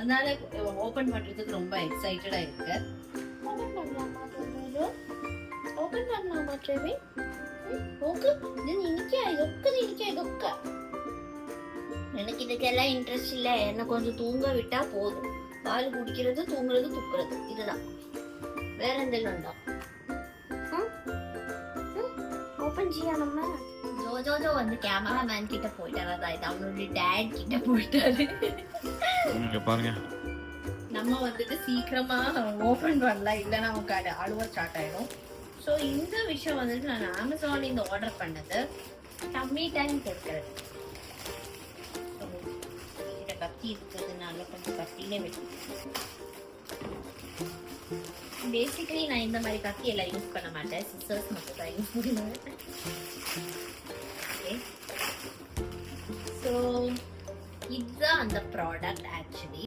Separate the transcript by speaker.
Speaker 1: அதனால ஓபன் பண்றதுக்கு ரொம்ப எக்ஸைட்டடா இருக்கு.
Speaker 2: ஓபன் பண்ணலாமா சொல்லுங்க? ஓபன் பண்ணலாமா ட்ரெவி? ஓகே இது இன்னைக்கு எனக்கு இதுக்கெல்லாம் இன்ட்ரெஸ்ட் இல்லை. என்ன கொஞ்சம் தூங்க விட்டா போதும். பால் குடிக்கிறது, தூங்குறது, துப்புறது, இதுதான். வேற எந்த வேண்டாம். ஓபன் செய்யா நம்ம. ஜோஜோ வந்து கேமராமேன் கிட்ட போயிட்டாரு. அதாவது அவனுடைய டேட் கிட்ட போயிட்டாரு.
Speaker 3: பாருங்க,
Speaker 1: நம்ம வந்துட்டு சீக்கிரமா ஓபன் பண்ணலாம், இல்லைன்னா அவங்க அழுவ ஸ்டார்ட் ஆயிடும். ஸோ இந்த விஷயம் வந்துட்டு நான் அமேசான்ல இந்த ஆர்டர் பண்ணது கம்மி டைம் கொடுக்குறது. இந்த கத்தி இருக்கிறதுனால கொஞ்சம் கத்திலே வெட்டி. பேசிக்கலி நான் இந்த மாதிரி கத்தி எல்லாம் யூஸ் பண்ண மாட்டேன், சிசர்ஸ் மட்டும் தான் யூஸ் பண்ணுவேன். ஓகே, ஸோ இதுதான் அந்த ப்ராடக்ட் ஆக்சுவலி.